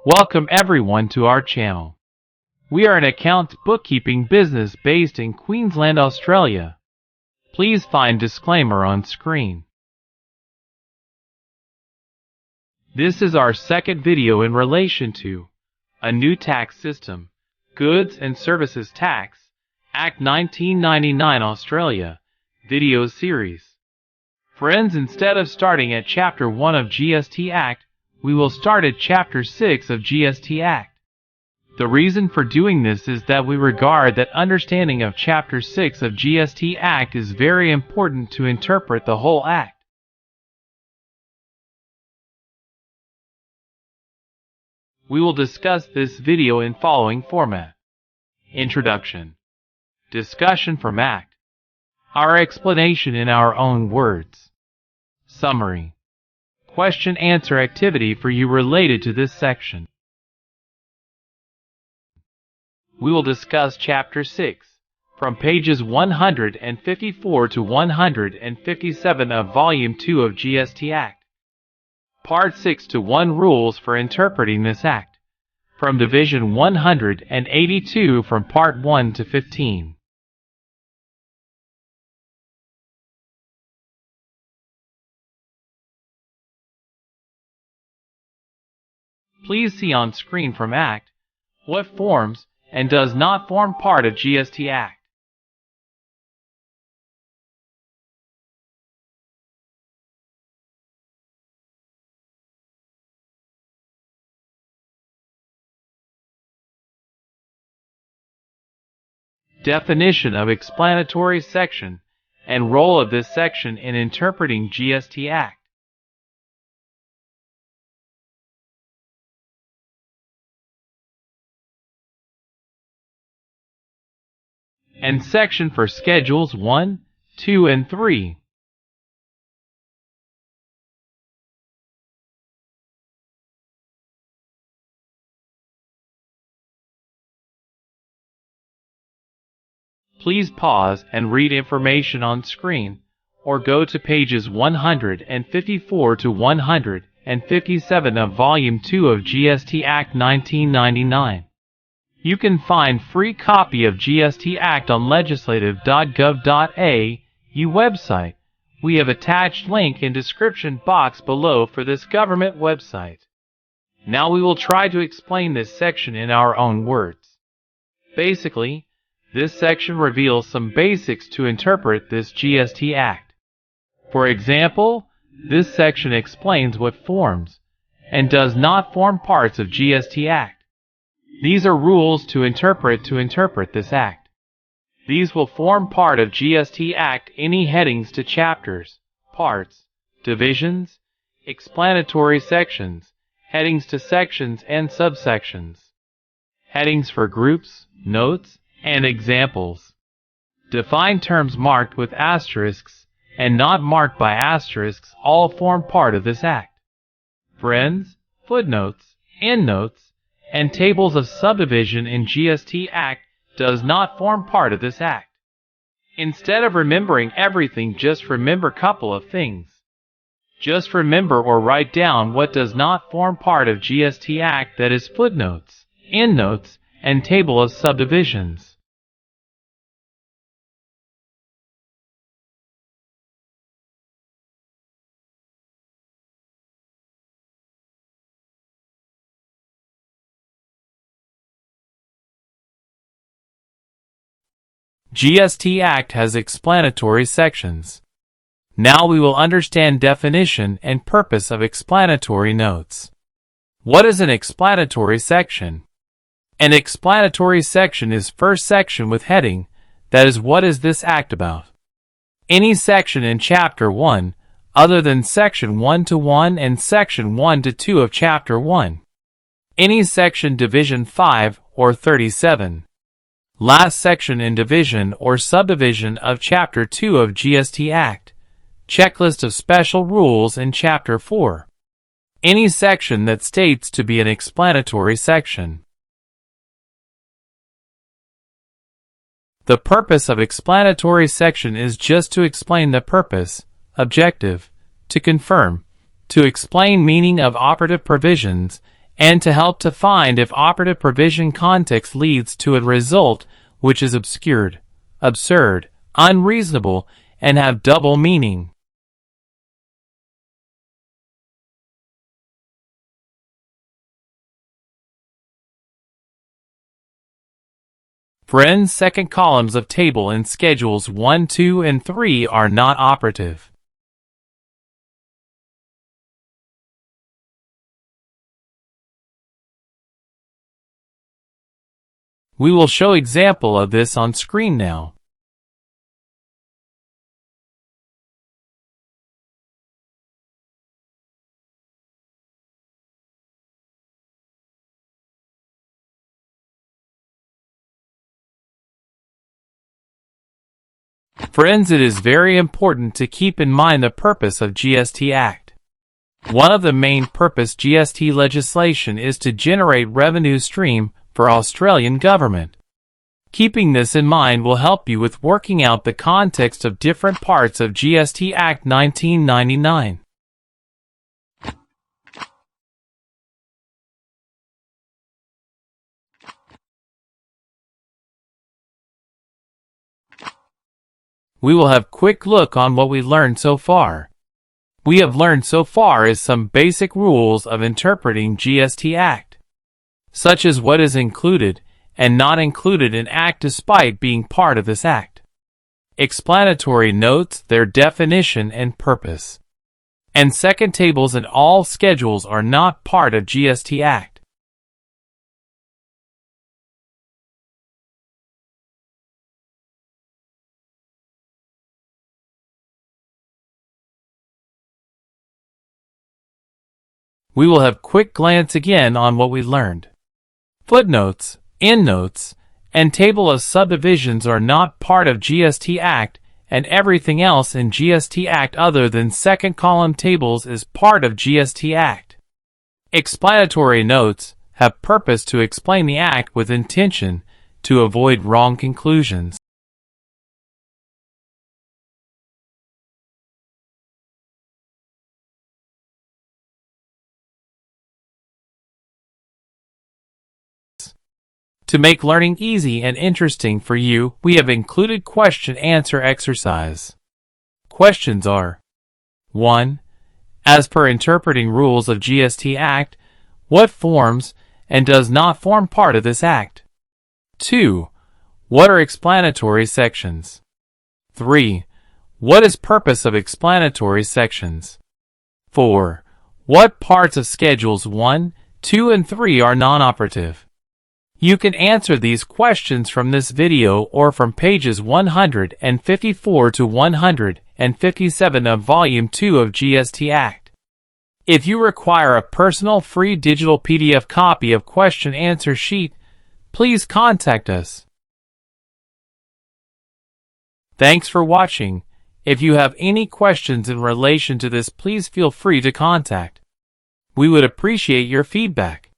Welcome everyone to our channel. We are an accounts bookkeeping business based in Queensland, Australia. Please find disclaimer on screen. This is our second video in relation to a new tax system, Goods and Services Tax, Act 1999 Australia, video series. Friends, instead of starting at Chapter 1 of GST Act, we will start at Chapter 6 of GST Act. The reason for doing this is that we regard that understanding of Chapter 6 of GST Act is very important to interpret the whole Act. We will discuss this video in following format: Introduction, Discussion from Act, our explanation in our own words, Summary, Question-answer activity for you related to this section. We will discuss Chapter 6, from pages 154 to 157 of Volume 2 of GST Act. Part 6 to 1 Rules for interpreting this Act, from Division 182 from Part 1 to 15. Please see on screen from Act what forms and does not form part of GST Act. Definition of explanatory section and role of this section in interpreting GST Act. And section for Schedules 1, 2, and 3. Please pause and read information on screen, or go to pages 154 to 157 of Volume 2 of GST Act 1999. You can find free copy of GST Act on legislative.gov.au website. We have attached link in description box below for this government website. Now we will try to explain this section in our own words. Basically, this section reveals some basics to interpret this GST Act. For example, this section explains what forms and does not form parts of GST Act. These are rules to interpret this Act. These will form part of GST Act any headings to chapters, parts, divisions, explanatory sections, headings to sections and subsections, headings for groups, notes, and examples. Define terms marked with asterisks and not marked by asterisks all form part of this Act. Friends, footnotes, endnotes, and tables of subdivision in GST Act does not form part of this Act. Instead of remembering everything, just remember a couple of things. Just remember or write down what does not form part of GST Act, that is footnotes, endnotes, and table of subdivisions. GST Act has explanatory sections. Now we will understand definition and purpose of explanatory notes. What is an explanatory section? An explanatory section is first section with heading, that is, what is this Act about? Any section in Chapter 1, other than Section 1 to 1 and Section 1 to 2 of Chapter 1. Any section Division 5 or 37. Last section in division or subdivision of Chapter 2 of GST Act. Checklist of special rules in Chapter 4. Any section that states to be an explanatory section. The purpose of explanatory section is just to explain the purpose, objective, to confirm, to explain meaning of operative provisions, and to help to find if operative provision context leads to a result which is obscured, absurd, unreasonable, and have double meaning. Friends, second columns of table in Schedules 1, 2, and 3 are not operative. We will show example of this on screen now. Friends, it is very important to keep in mind the purpose of GST Act. One of the main purpose GST legislation is to generate revenue stream for Australian government. Keeping this in mind will help you with working out the context of different parts of GST Act 1999. We will have a quick look on what we learned so far. We have learned so far is some basic rules of interpreting GST Act, such as what is included and not included in Act despite being part of this Act. Explanatory notes, their definition and purpose. And second tables and all schedules are not part of GST Act. We will have a quick glance again on what we learned. Footnotes, endnotes, and table of subdivisions are not part of GST Act, and everything else in GST Act other than second column tables is part of GST Act. Explanatory notes have purpose to explain the Act with intention to avoid wrong conclusions. To make learning easy and interesting for you, we have included question-answer exercise. Questions are: 1. As per interpreting rules of GST Act, what forms and does not form part of this Act? 2. What are explanatory sections? 3. What is purpose of explanatory sections? 4. What parts of Schedules 1, 2, and 3 are non-operative? You can answer these questions from this video or from pages 154 to 157 of Volume 2 of GST Act. If you require a personal free digital PDF copy of question-answer sheet, please contact us. Thanks for watching. If you have any questions in relation to this, please feel free to contact. We would appreciate your feedback.